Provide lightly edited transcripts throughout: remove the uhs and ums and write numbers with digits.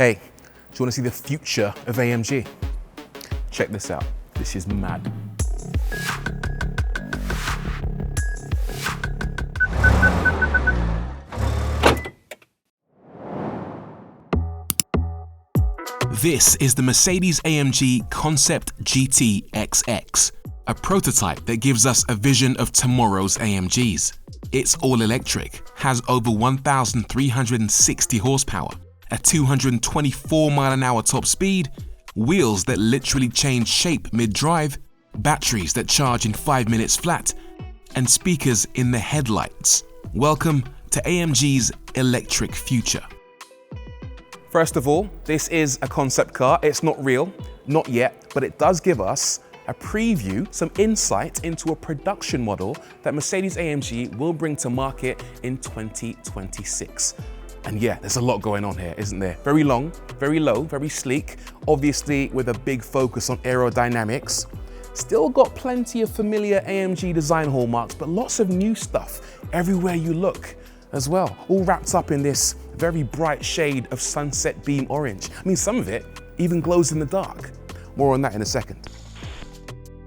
Hey, do you want to see the future of AMG? Check this out. This is mad. This is the Mercedes-AMG Concept GT XX, a prototype that gives us a vision of tomorrow's AMGs. It's all electric, has over 1,360 horsepower, a 224-mile-an-hour top speed, wheels that literally change shape mid-drive, batteries that charge in 5 minutes flat, and speakers in the headlights. Welcome to AMG's electric future. First of all, this is a concept car. It's not real, not yet, but it does give us a preview, some insight into a production model that Mercedes-AMG will bring to market in 2026. And yeah, there's a lot going on here, isn't there? Very long, very low, very sleek, obviously with a big focus on aerodynamics. Still got plenty of familiar AMG design hallmarks, but lots of new stuff everywhere you look as well, all wrapped up in this very bright shade of sunset beam orange. I mean, some of it even glows in the dark. More on that in a second.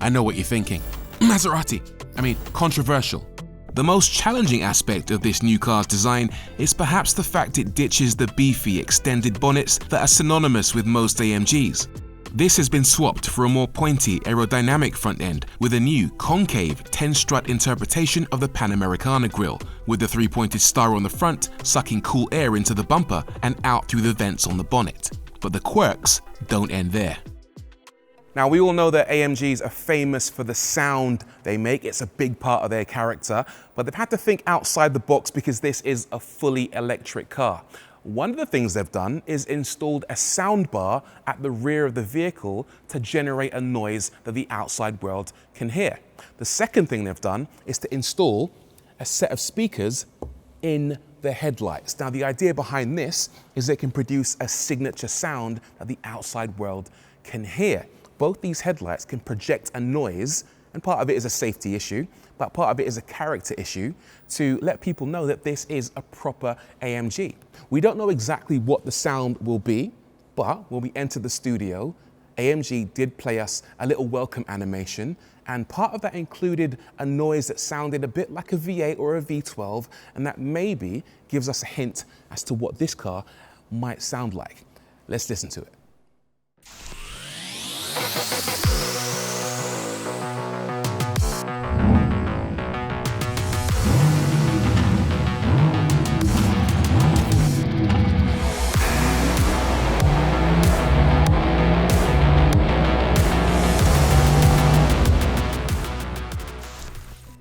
I know what you're thinking. Maserati. I mean, controversial. The most challenging aspect of this new car's design is perhaps the fact it ditches the beefy extended bonnets that are synonymous with most AMGs. This has been swapped for a more pointy aerodynamic front end with a new concave 10-strut interpretation of the Panamericana grille, with the 3-pointed star on the front sucking cool air into the bumper and out through the vents on the bonnet. But the quirks don't end there. Now, we all know that AMGs are famous for the sound they make. It's a big part of their character, but they've had to think outside the box because this is a fully electric car. One of the things they've done is installed a sound bar at the rear of the vehicle to generate a noise that the outside world can hear. The second thing they've done is to install a set of speakers in the headlights. Now, the idea behind this is it can produce a signature sound that the outside world can hear. Both these headlights can project a noise, and part of it is a safety issue, but part of it is a character issue to let people know that this is a proper AMG. We don't know exactly what the sound will be, but when we entered the studio, AMG did play us a little welcome animation, and part of that included a noise that sounded a bit like a V8 or a V12, and that maybe gives us a hint as to what this car might sound like. Let's listen to it.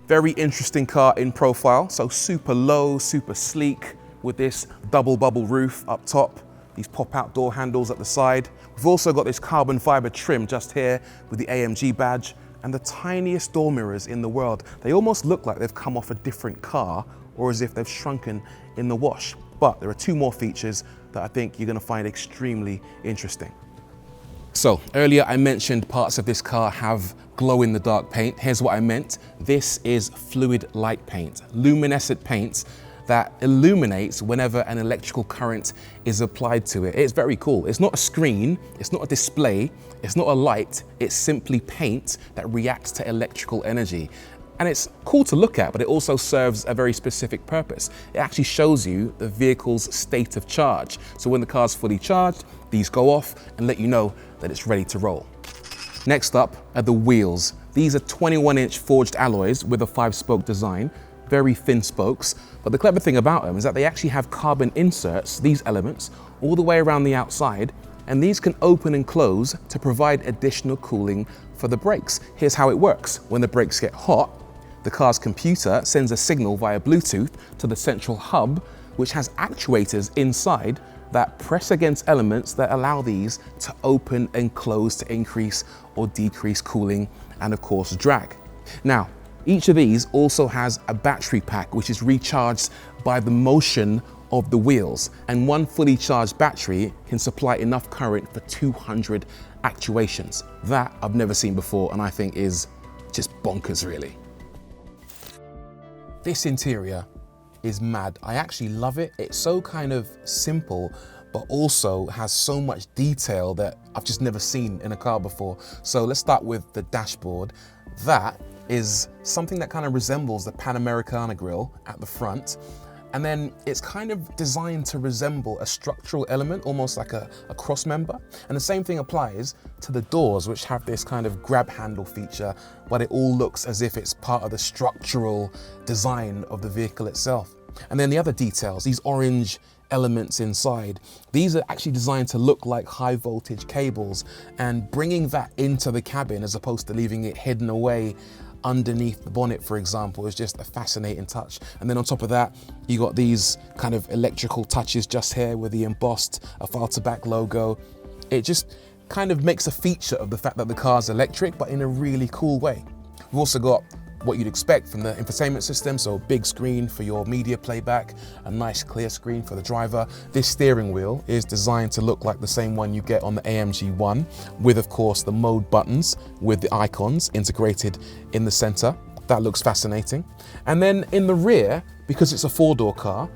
Very interesting car in profile, so super low, super sleek with this double bubble roof up top, these pop-out door handles at the side. We've also got this carbon fiber trim just here with the AMG badge and the tiniest door mirrors in the world. They almost look like they've come off a different car or as if they've shrunken in the wash. But there are two more features that I think you're going to find extremely interesting. So earlier I mentioned parts of this car have glow-in-the-dark paint. Here's what I meant. This is fluid light paint, luminescent paint that illuminates whenever an electrical current is applied to it. It's very cool. It's not a screen, it's not a display, it's not a light, it's simply paint that reacts to electrical energy. And it's cool to look at, but it also serves a very specific purpose. It actually shows you the vehicle's state of charge. So when the car's fully charged, these go off and let you know that it's ready to roll. Next up are the wheels. These are 21-inch forged alloys with a 5-spoke design, very thin spokes. But the clever thing about them is that they actually have carbon inserts, these elements, all the way around the outside, and these can open and close to provide additional cooling for the brakes. Here's how it works. When the brakes get hot, the car's computer sends a signal via Bluetooth to the central hub, which has actuators inside that press against elements that allow these to open and close to increase or decrease cooling and of course drag. Now, each of these also has a battery pack which is recharged by the motion of the wheels, and one fully charged battery can supply enough current for 200 actuations. That I've never seen before and I think is just bonkers really. This interior is mad. I actually love it. It's so kind of simple, but also has so much detail that I've just never seen in a car before. So let's start with the dashboard. That is something that kind of resembles the Panamericana grille at the front. And then it's kind of designed to resemble a structural element, almost like a cross member. And the same thing applies to the doors, which have this kind of grab handle feature, but it all looks as if it's part of the structural design of the vehicle itself. And then the other details, these orange elements inside, these are actually designed to look like high voltage cables, and bringing that into the cabin as opposed to leaving it hidden away underneath the bonnet, for example, is just a fascinating touch. And then on top of that, you got these kind of electrical touches just here with the embossed Formatic logo. It just kind of makes a feature of the fact that the car's electric, but in a really cool way. We've also got what you'd expect from the infotainment system, so a big screen for your media playback, a nice clear screen for the driver. This steering wheel is designed to look like the same one you get on the AMG One, with of course the mode buttons with the icons integrated in the center. That looks fascinating. And then in the rear, because it's a four-door car,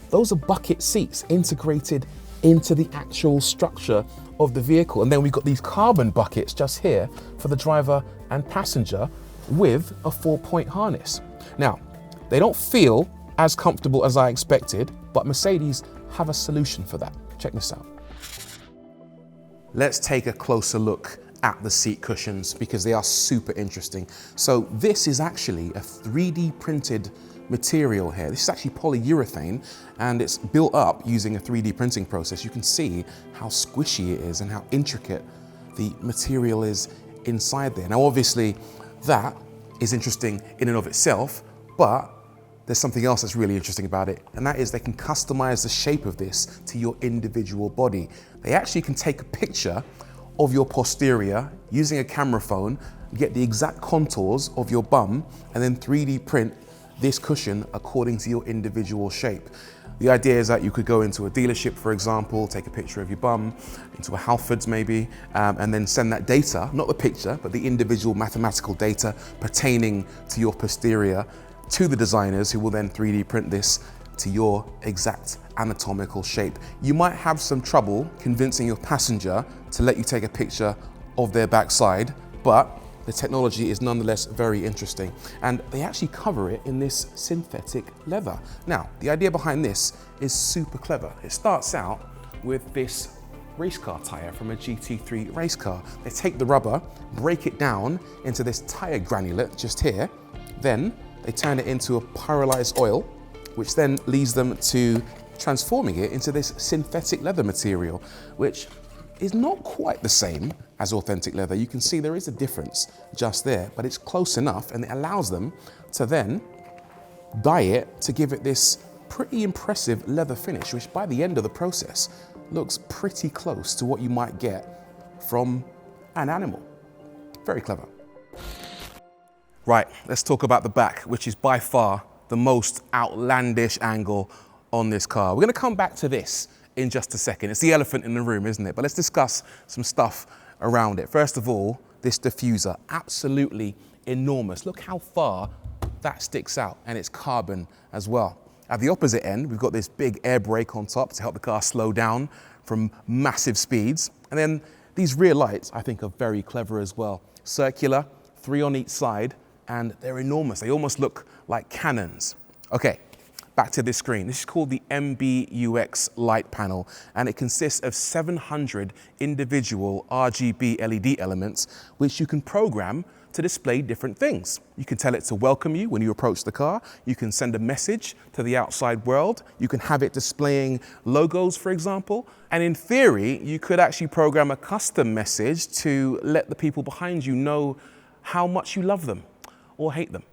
those are bucket seats integrated into the actual structure of the vehicle. And then we've got these carbon buckets just here for the driver and passenger, with a 4-point harness. Now, they don't feel as comfortable as I expected, but Mercedes have a solution for that. Check this out. Let's take a closer look at the seat cushions because they are super interesting. So this is actually a 3D printed material here. This is actually polyurethane, and it's built up using a 3D printing process. You can see how squishy it is and how intricate the material is inside there. Now, obviously, that is interesting in and of itself, but there's something else that's really interesting about it, and that is they can customize the shape of this to your individual body. They actually can take a picture of your posterior using a camera phone, get the exact contours of your bum, and then 3D print this cushion according to your individual shape. The idea is that you could go into a dealership, for example, take a picture of your bum, into a Halfords maybe, and then send that data, not the picture, but the individual mathematical data pertaining to your posterior to the designers, who will then 3D print this to your exact anatomical shape. You might have some trouble convincing your passenger to let you take a picture of their backside, but the technology is nonetheless very interesting, and they actually cover it in this synthetic leather. Now, the idea behind this is super clever. It starts out with this race car tire from a GT3 race car. They take the rubber, break it down into this tire granulate just here, then they turn it into a pyrolyzed oil, which then leads them to transforming it into this synthetic leather material, which is not quite the same as authentic leather. You can see there is a difference just there, but it's close enough, and it allows them to then dye it to give it this pretty impressive leather finish, which by the end of the process looks pretty close to what you might get from an animal. Very clever. Right, let's talk about the back, which is by far the most outlandish angle on this car. We're gonna come back to this in just a second. It's the elephant in the room, isn't it? But let's discuss some stuff around it. First of all, this diffuser, absolutely enormous. Look how far that sticks out, and it's carbon as well. At the opposite end, we've got this big air brake on top to help the car slow down from massive speeds. And then these rear lights, I think, are very clever as well. Circular, 3 on each side, and they're enormous. They almost look like cannons. Okay, back to this screen. This is called the MBUX light panel, and it consists of 700 individual RGB LED elements, which you can program to display different things. You can tell it to welcome you when you approach the car. You can send a message to the outside world. You can have it displaying logos, for example. And in theory, you could actually program a custom message to let the people behind you know how much you love them or hate them.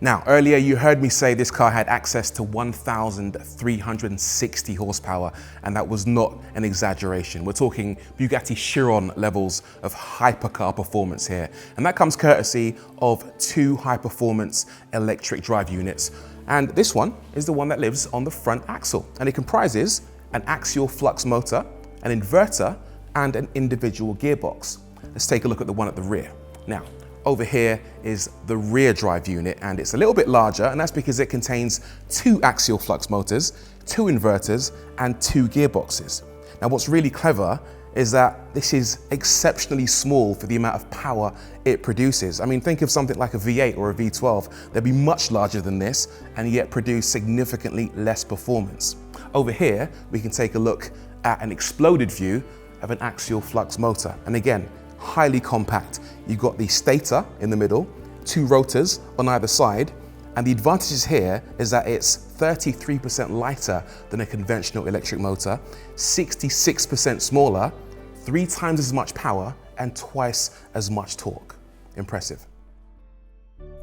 Now, earlier you heard me say this car had access to 1,360 horsepower, and that was not an exaggeration. We're talking Bugatti Chiron levels of hypercar performance here. And that comes courtesy of 2 high-performance electric drive units. And this one is the one that lives on the front axle. And it comprises an axial flux motor, an inverter, and an individual gearbox. Let's take a look at the one at the rear. Now, over here is the rear drive unit, and it's a little bit larger, and that's because it contains 2 axial flux motors, 2 inverters, and 2 gearboxes. Now what's really clever is that this is exceptionally small for the amount of power it produces. I mean, think of something like a V8 or a V12. They'd be much larger than this and yet produce significantly less performance. Over here, we can take a look at an exploded view of an axial flux motor. And again, highly compact. You've got the stator in the middle, 2 rotors on either side, and the advantages here is that it's 33% lighter than a conventional electric motor, 66% smaller, 3 times as much power, and twice as much torque. Impressive.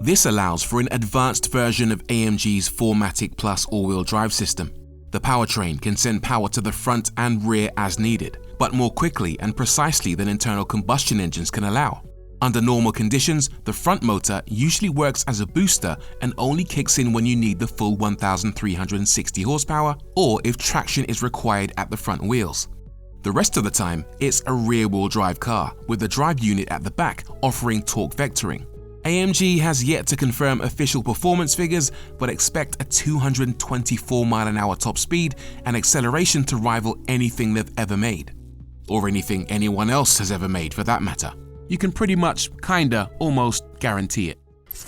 This allows for an advanced version of AMG's Formatic Plus all-wheel drive system. The powertrain can send power to the front and rear as needed, but more quickly and precisely than internal combustion engines can allow. Under normal conditions, the front motor usually works as a booster and only kicks in when you need the full 1,360 horsepower or if traction is required at the front wheels. The rest of the time, it's a rear-wheel drive car with the drive unit at the back offering torque vectoring. AMG has yet to confirm official performance figures, but expect a 224-mile-an-hour top speed and acceleration to rival anything they've ever made. Or anything anyone else has ever made for that matter. You can pretty much, kinda, almost guarantee it.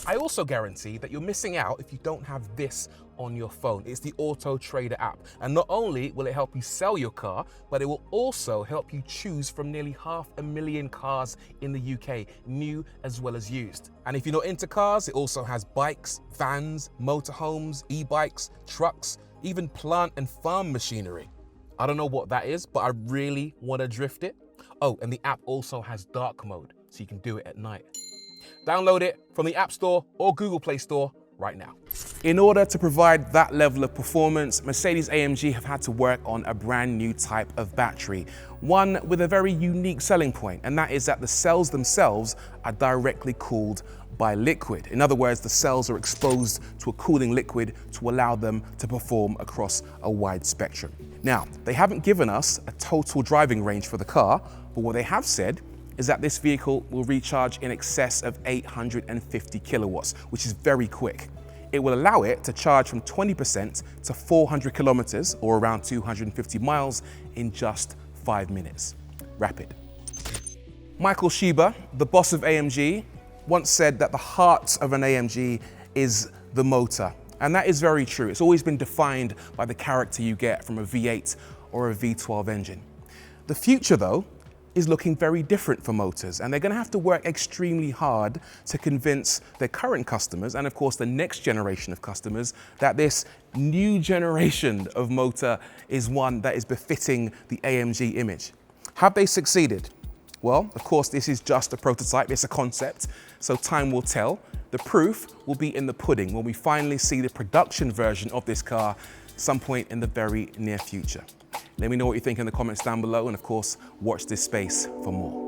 I also guarantee that you're missing out if you don't have this on your phone. It's the Autotrader app. And not only will it help you sell your car, but it will also help you choose from nearly 500,000 cars in the UK, new as well as used. And if you're not into cars, it also has bikes, vans, motorhomes, e-bikes, trucks, even plant and farm machinery. I don't know what that is, but I really want to drift it. Oh, and the app also has dark mode, so you can do it at night. Download it from the App Store or Google Play Store right now. In order to provide that level of performance, Mercedes-AMG have had to work on a brand new type of battery, one with a very unique selling point, and that is that the cells themselves are directly cooled by liquid. In other words, the cells are exposed to a cooling liquid to allow them to perform across a wide spectrum. Now, they haven't given us a total driving range for the car, but what they have said is that this vehicle will recharge in excess of 850 kilowatts, which is very quick. It will allow it to charge from 20% to 400 kilometers, or around 250 miles, in just 5 minutes. Rapid. Michael Schieber, the boss of AMG, once said that the heart of an AMG is the motor. And that is very true. It's always been defined by the character you get from a V8 or a V12 engine. The future, though, is looking very different for motors, and they're going to have to work extremely hard to convince their current customers, and of course the next generation of customers, that this new generation of motor is one that is befitting the AMG image. Have they succeeded? Well, of course, this is just a prototype, it's a concept, so time will tell. The proof will be in the pudding when we finally see the production version of this car some point in the very near future. Let me know what you think in the comments down below, and of course, watch this space for more.